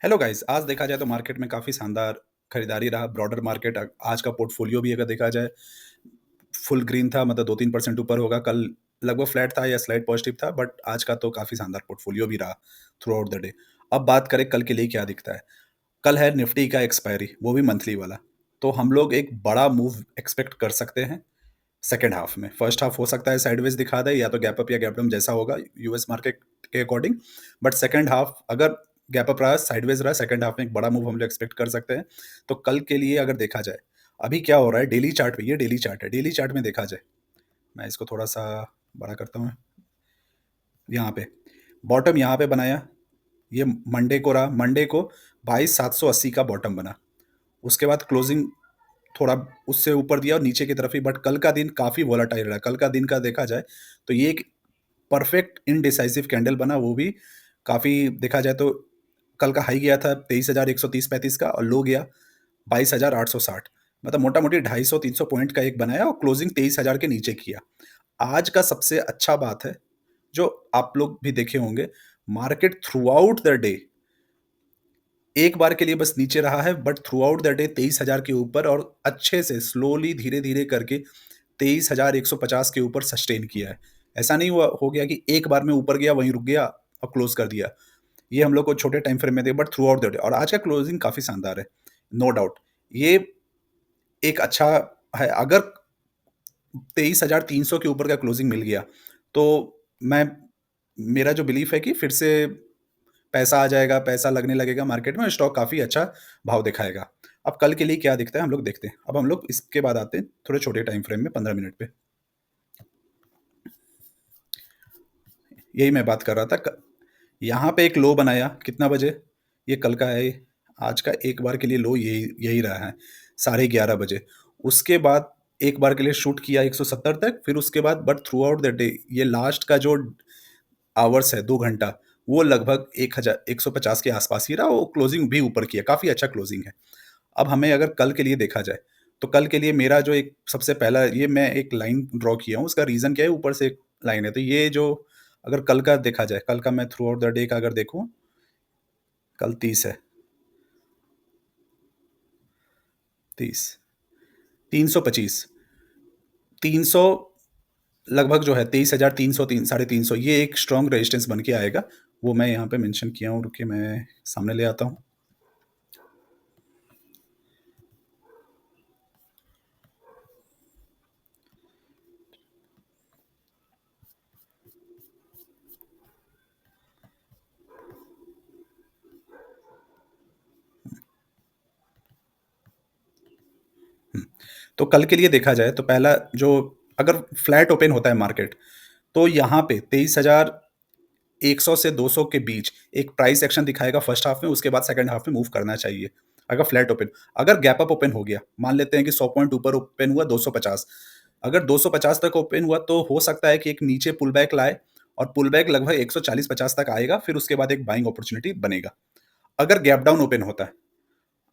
Hello guys, आज देखा जाए तो मार्केट में काफ़ी शानदार खरीदारी रहा। ब्रॉडर मार्केट आज का पोर्टफोलियो भी अगर देखा जाए, फुल ग्रीन था, मतलब 2-3% ऊपर होगा। कल लगभग फ्लैट था या स्लाइट पॉजिटिव था, बट आज का तो काफ़ी शानदार पोर्टफोलियो भी रहा थ्रू आउट द डे। अब बात करें कल के लिए क्या दिखता है। कल है निफ्टी का एक्सपायरी, वो भी मंथली वाला। तो हम लोग एक बड़ा मूव एक्सपेक्ट कर सकते हैं सेकंड हाफ में। फर्स्ट हाफ हो सकता है साइडवेज दिखा दे, या तो गैप अप या गैप डाउन, जैसा होगा यूएस मार्केट के अकॉर्डिंग। बट सेकंड हाफ अगर गैप अप रहा, साइडवेज रहा, सेकंड हाफ में एक बड़ा मूव हम लोग एक्सपेक्ट कर सकते हैं। तो कल के लिए अगर देखा जाए, अभी क्या हो रहा है डेली चार्ट पे, ये डेली चार्ट है। डेली चार्ट में देखा जाए, मैं इसको थोड़ा सा बड़ा करता हूँ। यहाँ पे बॉटम यहाँ पे बनाया, ये मंडे को रहा। मंडे को 22,780 का बॉटम बना। उसके बाद क्लोजिंग थोड़ा उससे ऊपर दिया और नीचे की तरफ ही। बट कल का दिन काफ़ी वोलाटाइल रहा। कल का दिन का देखा जाए तो ये एक परफेक्ट इनडिसाइसिव कैंडल बना, वो भी काफ़ी देखा जाए तो कल का हाई गया था 23,130-35 का, और लो गया 22,860। मतलब मोटा मोटी 250-300 पॉइंट का एक बनाया और क्लोजिंग 23,000 के नीचे किया। आज का सबसे अच्छा बात है, जो आप लोग भी देखे होंगे, market through out the day एक बार के लिए बस नीचे रहा है, but throughout the day 23,000 के ऊपर, और अच्छे से स्लोली धीरे धीरे करके 23,150 के ऊपर सस्टेन किया है। ऐसा नहीं हुआ हो गया कि एक बार में ऊपर गया वहीं रुक गया और क्लोज कर दिया। ये हम लोग को छोटे टाइम फ्रेम में दे, but throughout the day. और आज का क्लोजिंग काफी शानदार है, नो डाउट। ये एक अच्छा है। अगर 23,300 के ऊपर का क्लोजिंग मिल गया, तो मैं मेरा जो बिलीफ है कि फिर से पैसा आ जाएगा, पैसा लगने लगेगा मार्केट में, स्टॉक काफ़ी अच्छा भाव दिखाएगा। अब कल के लिए क्या दिखता है हम लोग देखते हैं। अब हम लोग इसके बाद आते हैं थोड़े छोटे टाइम फ्रेम में, 15 मिनट पे। यही मैं बात कर रहा था। यहाँ पे एक लो बनाया कितना बजे, ये कल का है। आज का एक बार के लिए लो यही यही रहा है, 11:30 बजे। उसके बाद एक बार के लिए शूट किया 170 तक, फिर उसके बाद but throughout the day ये लास्ट का जो आवर्स है 2 घंटा, वो लगभग 1,150 के आसपास ही रहा। वो क्लोजिंग भी ऊपर किया, काफ़ी अच्छा क्लोजिंग है। अब हमें अगर कल के लिए देखा जाए, तो कल के लिए मेरा जो एक सबसे पहला, ये मैं एक लाइन ड्रॉ किया हूँ। उसका रीज़न क्या है, ऊपर से एक लाइन है। तो ये जो अगर कल का देखा जाए, कल का मैं थ्रू आउट द डे का अगर देखूँ, कल 30 है, 30, 325, 300 लगभग जो है 23,300, 300, 350, ये एक स्ट्रॉन्ग रेजिस्टेंस बन के आएगा। वो मैं यहाँ पे मेंशन किया हूँ, रुकिए मैं सामने ले आता हूँ। तो कल के लिए देखा जाए तो पहला जो, अगर फ्लैट ओपन होता है मार्केट, तो यहाँ पे 23,100 से 200 के बीच एक प्राइस एक्शन दिखाएगा फर्स्ट हाफ में। उसके बाद सेकंड हाफ में मूव करना चाहिए अगर फ्लैट ओपन। अगर गैप अप ओपन हो गया, मान लेते हैं कि 100 पॉइंट ऊपर ओपन हुआ 250, अगर 250 तक ओपन हुआ तो हो सकता है कि एक नीचे पुल बैक लाए, और पुल बैक लगभग 140-50 तक आएगा, फिर उसके बाद एक बाइंग अपॉर्चुनिटी बनेगा। अगर गैप डाउन ओपन होता है,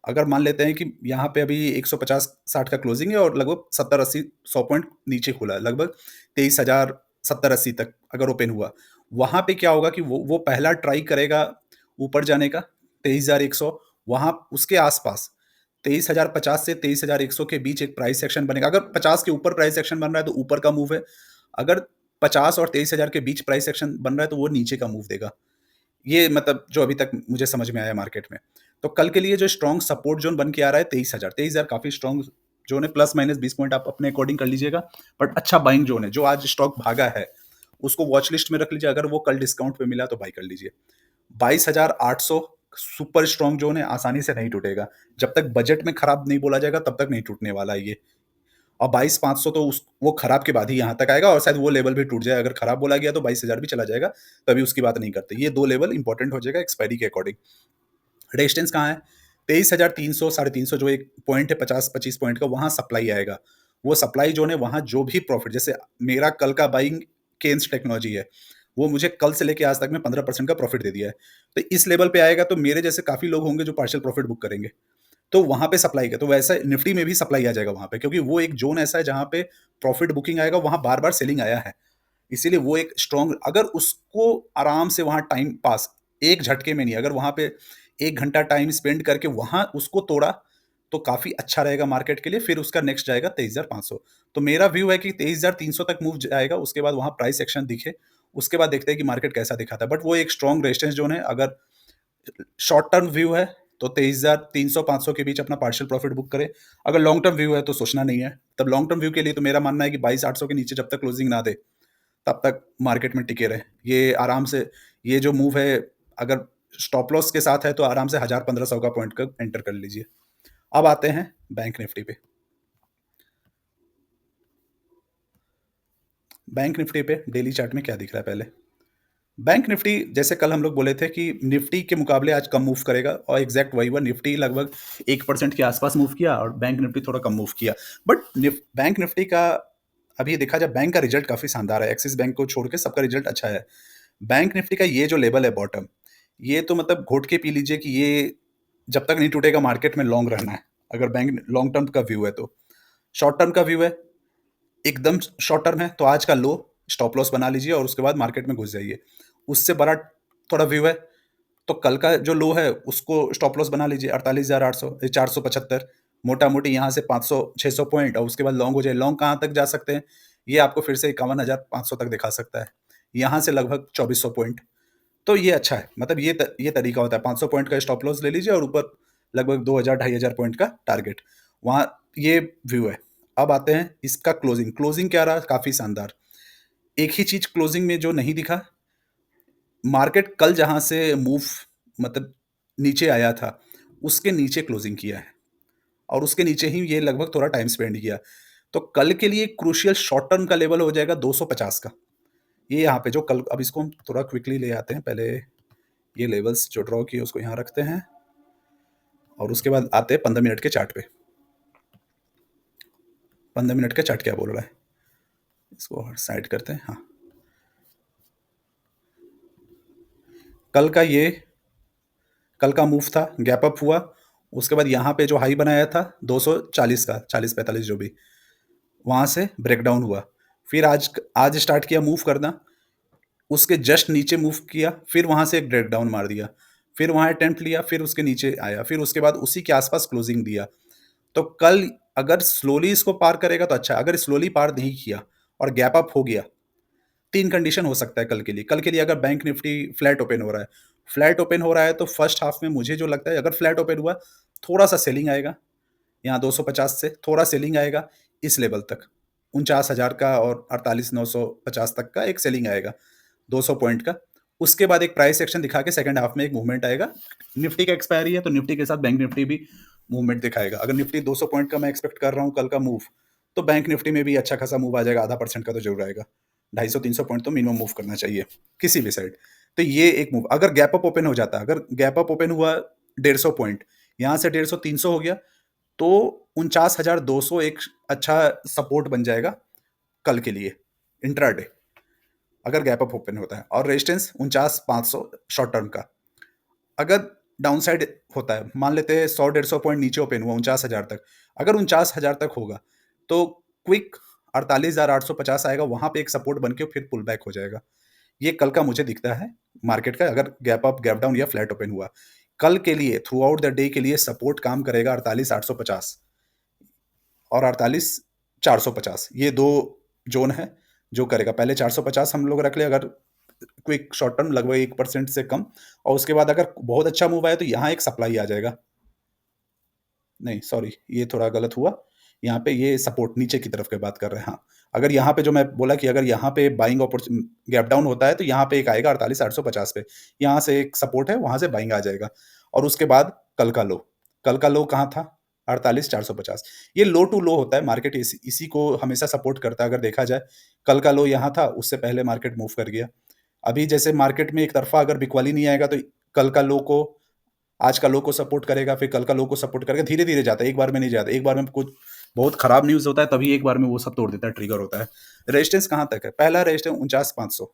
अगर मान लेते हैं कि यहाँ पे अभी 150-60 का क्लोजिंग है और लगभग 70-80, 100 पॉइंट नीचे खुला है, लगभग 23,000 70-80 तक अगर ओपन हुआ, वहां पे क्या होगा कि वो पहला ट्राई करेगा ऊपर जाने का 23,100, वहां उसके आसपास 23,050 से 23,100 के बीच एक प्राइस सेक्शन बनेगा। अगर 50 के ऊपर प्राइस सेक्शन बन रहा है तो ऊपर का मूव है। अगर 50 और 23,000 के बीच प्राइस सेक्शन बन रहा है तो वो नीचे का मूव देगा। ये मतलब जो अभी तक मुझे समझ में आया मार्केट में। तो कल के लिए जो स्ट्रॉन्ग सपोर्ट जोन बन के आ रहा है 23,000, 23,000 काफी स्ट्रॉन्ग जोन है। प्लस माइनस 20 पॉइंट आप अपने अकॉर्डिंग कर लीजिएगा, बट अच्छा बाइंग जोन है। जो आज स्टॉक भागा है उसको वॉच लिस्ट में रख लीजिए, अगर वो कल डिस्काउंट पे मिला तो बाई कर लीजिए। 22,800 सुपर स्ट्रॉन्ग जोन है, आसानी से नहीं टूटेगा। जब तक बजट में खराब नहीं बोला जाएगा तब तक नहीं टूटने वाला है ये। और 22,500 तो वो खराब के बाद ही यहाँ तक आएगा, और शायद वो लेवल भी टूट जाए। अगर खराब बोला गया तो 22,000 भी चला जाएगा, तभी उसकी बात नहीं करते। ये दो लेवल इंपॉर्टेंट हो जाएगा एक्सपायरी के अकॉर्डिंग। रेजिस्टेंस कहाँ है, 23,300, 350, जो एक पॉइंट है 50-25 पॉइंट का, वहां सप्लाई आएगा। वो सप्लाई जोन है, वहां जो भी प्रॉफिट, जैसे मेरा कल का बाइंग केन्स टेक्नोलॉजी है, वो मुझे कल से लेके आज तक में 15% का प्रॉफिट दे दिया है। तो इस लेवल पे आएगा तो मेरे जैसे काफी लोग होंगे जो पार्शियल प्रॉफिट बुक करेंगे। तो वहां पे सप्लाई का, तो वैसा निफ्टी में भी सप्लाई आ जाएगा वहां पे, क्योंकि वो एक जोन ऐसा है जहां पे प्रॉफिट बुकिंग आएगा, वहां बार बार सेलिंग आया है। इसीलिए वो एक स्ट्रॉन्ग, अगर उसको आराम से वहां टाइम पास एक झटके में नहीं, अगर वहां पे 1 घंटा टाइम स्पेंड करके वहाँ उसको तोड़ा, तो काफ़ी अच्छा रहेगा मार्केट के लिए, फिर उसका नेक्स्ट जाएगा 23,500। तो मेरा व्यू है कि 23,300 तक मूव जाएगा, उसके बाद वहाँ प्राइस एक्शन दिखे, उसके बाद देखते हैं कि मार्केट कैसा दिखाता है। बट वो एक स्ट्रॉन्ग रेजिस्टेंस ज़ोन है, अगर शॉर्ट टर्म व्यू है, तो 23,300-500 के बीच अपना पार्शियल प्रॉफिट बुक करें। अगर लॉन्ग टर्म व्यू है, तो सोचना नहीं है। तब लॉन्ग टर्म व्यू के लिए तो मेरा मानना है कि 22,800 के नीचे जब तक क्लोजिंग ना दे, तब तक मार्केट में टिके रहें। ये आराम से, ये जो मूव है, अगर स्टॉप लॉस के साथ है, तो आराम से 1000-1500 का पॉइंट का एंटर कर लीजिए। अब आते हैं बैंक निफ्टी पे। बैंक निफ्टी पे डेली चार्ट में क्या दिख रहा है पहले? बैंक निफ्टी, जैसे कल हम लोग बोले थे कि निफ्टी के मुकाबले आज कम मूव करेगा, और एग्जैक्ट वही हुआ। निफ्टी लगभग 1% के आसपास मूव किया और बैंक निफ्टी थोड़ा कम मूव किया। बट बैंक निफ्टी का अभी देखा जाए, बैंक का रिजल्ट काफी शानदार है। एक्सिस बैंक को छोड़ के सबका रिजल्ट अच्छा है। बैंक निफ्टी का ये जो लेवल है बॉटम, ये तो मतलब घोट के पी लीजिए कि ये जब तक नहीं टूटेगा मार्केट में लॉन्ग रहना है, अगर बैंक लॉन्ग टर्म का व्यू है तो। शॉर्ट टर्म का व्यू है, एकदम शॉर्ट टर्म है, तो आज का लो स्टॉप लॉस बना लीजिए और उसके बाद मार्केट में घुस जाइए। उससे बड़ा थोड़ा व्यू है, तो कल का जो लो है उसको स्टॉप लॉस बना लीजिए 48,800 475। मोटा मोटी यहाँ से 500 600 पॉइंट, और उसके बाद लॉन्ग हो जाए। लॉन्ग कहाँ तक जा सकते हैं, ये आपको फिर से 51,500 तक दिखा सकता है, यहाँ से लगभग 2400 पॉइंट। तो ये अच्छा है, मतलब ये तरीका होता है। 500 पॉइंट का स्टॉप लॉस ले लीजिए और ऊपर लगभग 2,000 2,500 पॉइंट का टारगेट, वहाँ ये व्यू है। अब आते हैं इसका क्लोजिंग। क्लोजिंग क्या रहा? काफी शानदार। एक ही चीज क्लोजिंग में जो नहीं दिखा, मार्केट कल जहां से मूव, मतलब नीचे आया था, उसके नीचे क्लोजिंग किया है, और उसके नीचे ही ये लगभग थोड़ा टाइम स्पेंड किया। तो कल के लिए क्रूशियल शॉर्ट टर्म का लेवल हो जाएगा 250 का। ये यहाँ पे जो कल, अब इसको हम थोड़ा क्विकली ले आते हैं। पहले ये लेवल्स जो ड्रॉ किए उसको यहाँ रखते हैं, और उसके बाद आते हैं 15 मिनट के चार्ट पे। 15 मिनट का चार्ट क्या बोल रहा है, इसको साइड करते हैं। हाँ, कल का ये, कल का मूव था, गैप अप हुआ, उसके बाद यहाँ पे जो हाई बनाया था 240 का, 40-45 जो भी, वहां से ब्रेकडाउन हुआ। फिर आज आज स्टार्ट किया मूव करना, उसके जस्ट नीचे मूव किया, फिर वहां से एक ब्रेकडाउन मार दिया, फिर वहां अटेम्प्ट लिया, फिर उसके नीचे आया, फिर उसके बाद उसी के आसपास क्लोजिंग दिया। तो कल अगर स्लोली इसको पार करेगा तो अच्छा है। अगर स्लोली पार नहीं किया और गैप अप हो गया, 3 कंडीशन हो सकता है कल के लिए। कल के लिए अगर बैंक निफ्टी फ्लैट ओपन हो रहा है, फ्लैट ओपन हो रहा है, तो फर्स्ट हाफ में मुझे जो लगता है, अगर फ्लैट ओपन हुआ, थोड़ा सा सेलिंग आएगा, यहाँ 250 से थोड़ा सेलिंग आएगा इस लेवल तक, 49,000 का और 48,950 तक का एक सेलिंग आएगा 200 पॉइंट का। उसके बाद एक प्राइस एक्शन दिखा के सेकंड हाफ में एक मूवमेंट आएगा। निफ्टी का एक्सपायरी है, तो निफ्टी के साथ बैंक निफ्टी भी मूवमेंट दिखाएगा। अगर निफ्टी 200 पॉइंट का मैं एक्सपेक्ट कर रहा हूँ कल का मूव, तो बैंक निफ्टी में भी अच्छा खासा मूव आ जाएगा, आधा परसेंट का तो जरूर आएगा। 250-300 पॉइंट तो मिनिमम मूव करना चाहिए किसी भी साइड। तो ये एक मूव, अगर गैप अप ओपन हो जाता है, अगर गैप अप ओपन हुआ 150 पॉइंट, यहाँ से 150-300 हो गया, तो 49,200 एक अच्छा सपोर्ट बन जाएगा कल के लिए इंट्राडे, अगर गैप अप ओपन होता है। और रेजिस्टेंस 49,500 शॉर्ट टर्म का। अगर डाउन साइड होता है, मान लेते हैं 100-150 पॉइंट नीचे ओपन हुआ 49,000 तक, अगर 49,000 तक होगा, तो क्विक 48,850 आएगा, वहां पे एक सपोर्ट बन के फिर पुल बैक हो जाएगा। ये कल का मुझे दिखता है मार्केट का, अगर गैप अप, गैप डाउन या फ्लैट ओपन हुआ। कल के लिए थ्रू आउट द डे के लिए सपोर्ट काम करेगा 48,850 और 48,450। ये दो जोन है जो करेगा। पहले 450 हम लोग रख ले, अगर क्विक शॉर्ट टर्म लगभग 1% से कम, और उसके बाद अगर बहुत अच्छा मूव आया तो यहाँ एक सप्लाई आ जाएगा। नहीं सॉरी, ये थोड़ा गलत हुआ, यहाँ पे ये सपोर्ट नीचे की तरफ की बात कर रहे हैं। हाँ, अगर यहाँ पे जो मैं बोला कि अगर यहाँ पे बाइंग गैप डाउन होता है, तो यहाँ पे एक आएगा 48,850 पे, यहाँ से एक सपोर्ट है, वहां से बाइंग आ जाएगा। और उसके बाद कल का लो, कल का लो कहाँ था? 48,450। ये लो टू लो होता है मार्केट, इसी को हमेशा सपोर्ट करता है। अगर देखा जाए, कल का लो यहाँ था, उससे पहले मार्केट मूव कर गया। अभी जैसे मार्केट में एक तरफा अगर बिकवाली नहीं आएगा, तो कल का लो को, आज का लो को सपोर्ट करेगा, फिर कल का लो को सपोर्ट करेगा, धीरे धीरे जाता है, एक बार में नहीं जाता। एक बार में कुछ बहुत खराब न्यूज होता है, तभी एक बार में वो सब तोड़ देता है, ट्रिगर होता है। रेजिस्टेंस कहाँ तक है? पहला रेजिस्टेंस 49,500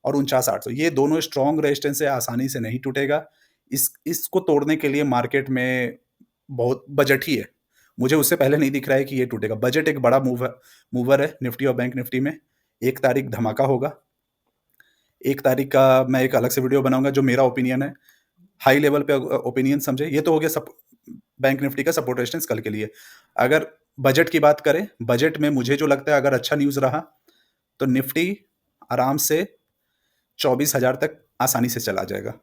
और 49,800, ये दोनों स्ट्रॉन्ग रेजिस्टेंस है, आसानी से नहीं टूटेगा। इसको तोड़ने के लिए मार्केट में बहुत बजट ही है। मुझे उससे पहले नहीं दिख रहा है कि ये टूटेगा। बजट एक बड़ा मूवर है निफ्टी और बैंक निफ्टी में। 1 तारीख धमाका होगा। 1 तारीख का मैं एक अलग से वीडियो बनाऊंगा, जो मेरा ओपिनियन है। हाई लेवल पे ओपिनियन समझे। ये तो हो गया बैंक निफ्टी का सपोर्ट रेजिस्टेंस कल के लिए। अगर बजट की बात करें, बजट में मुझे जो लगता है अगर अच्छा न्यूज़ रहा, तो निफ्टी आराम से 24,000 तक आसानी से चला जाएगा।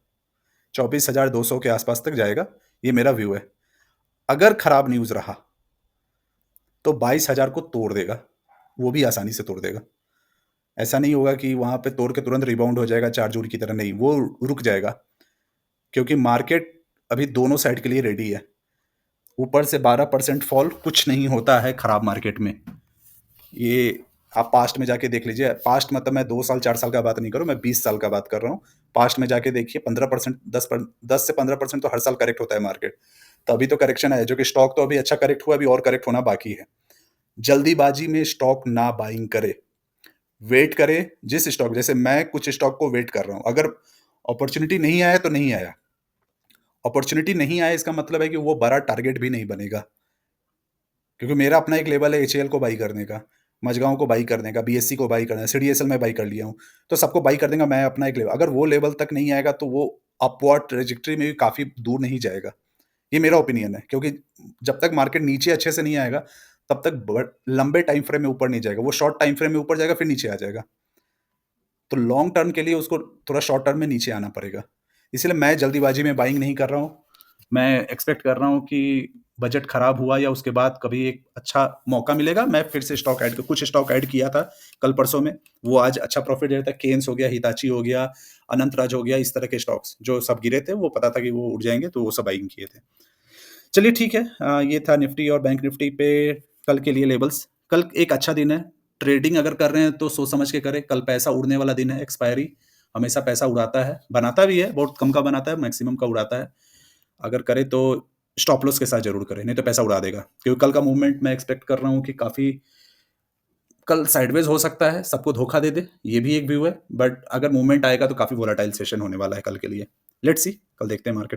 24,200 के आसपास तक जाएगा, ये मेरा व्यू है। अगर खराब न्यूज़ रहा, तो 22,000 को तोड़ देगा, वो भी आसानी से तोड़ देगा। ऐसा नहीं होगा कि वहाँ पे तोड़ के तुरंत रिबाउंड हो जाएगा 4 जून की तरह, नहीं, वो रुक जाएगा। क्योंकि मार्केट अभी दोनों साइड के लिए रेडी है। ऊपर से 12% फॉल कुछ नहीं होता है खराब मार्केट में। ये आप पास्ट में जाके देख लीजिए। पास्ट मतलब मैं 2 साल 4 साल का बात नहीं कर रहा हूँ, मैं 20 साल का बात कर रहा हूँ। पास्ट में जाके देखिए 15%, 10 से 15% तो हर साल करेक्ट होता है मार्केट। तो अभी तो करेक्शन है, जो कि स्टॉक तो अभी अच्छा करेक्ट हुआ, अभी और करेक्ट होना बाकी है। जल्दीबाजी में स्टॉक ना बाइंग करे, वेट करे। जिस स्टॉक, जैसे मैं कुछ स्टॉक को वेट कर रहा हूँ, अगर अपॉर्चुनिटी नहीं आया तो नहीं आया। अपॉर्चुनिटी नहीं आया इसका मतलब है कि वो बड़ा टारगेट भी नहीं बनेगा। क्योंकि मेरा अपना एक लेवल है एचएएल को बाई करने का, मझगांव को बाई करने का, बीएससी को बाई करना है, सीडीएसएल में बाई कर लिया हूँ, तो सबको बाई कर देगा। मैं अपना एक लेवल, अगर वो लेवल तक नहीं आएगा तो वो अपवर्ड ट्रेजेक्टरी में भी काफी दूर नहीं जाएगा। ये मेरा ओपिनियन है, क्योंकि जब तक मार्केट नीचे अच्छे से नहीं आएगा, तब तक लंबे टाइम फ्रेम में ऊपर नहीं जाएगा। वो शॉर्ट टाइम फ्रेम में ऊपर जाएगा, फिर नीचे आ जाएगा। तो लॉन्ग टर्म के लिए उसको थोड़ा शॉर्ट टर्म में नीचे आना पड़ेगा। इसलिए मैं जल्दीबाजी में बाइंग नहीं कर रहा हूँ। मैं एक्सपेक्ट कर रहा हूँ कि बजट खराब हुआ या उसके बाद कभी एक अच्छा मौका मिलेगा, मैं फिर से स्टॉक ऐड, कुछ स्टॉक ऐड किया था कल परसों में, वो आज अच्छा प्रॉफिट दे रहा था। केन्स हो गया, हिताची हो गया, अनंतराज हो गया, इस तरह के स्टॉक्स जो सब गिरे थे, वो पता था कि वो उठ जाएंगे, तो वो सब बाइंग किए थे। चलिए ठीक है, ये था निफ्टी और बैंक निफ्टी पे कल के लिए लेवल्स। कल एक अच्छा दिन है। ट्रेडिंग अगर कर रहे हैं तो सोच समझ के करें। कल पैसा उड़ने वाला दिन है। एक्सपायरी हमेशा पैसा उड़ाता है, बनाता भी है, बहुत कम का बनाता है, मैक्सिमम का उड़ाता है। अगर करे तो स्टॉप लॉस के साथ जरूर करें, नहीं तो पैसा उड़ा देगा। क्योंकि कल का मूवमेंट मैं एक्सपेक्ट कर रहा हूँ कि काफी कल साइडवेज हो सकता है, सबको धोखा दे दे, ये भी एक व्यू है। बट अगर मूवमेंट आएगा तो काफी वोलाटाइल सेशन होने वाला है कल के लिए। लेट्स सी, कल देखते हैं मार्केट।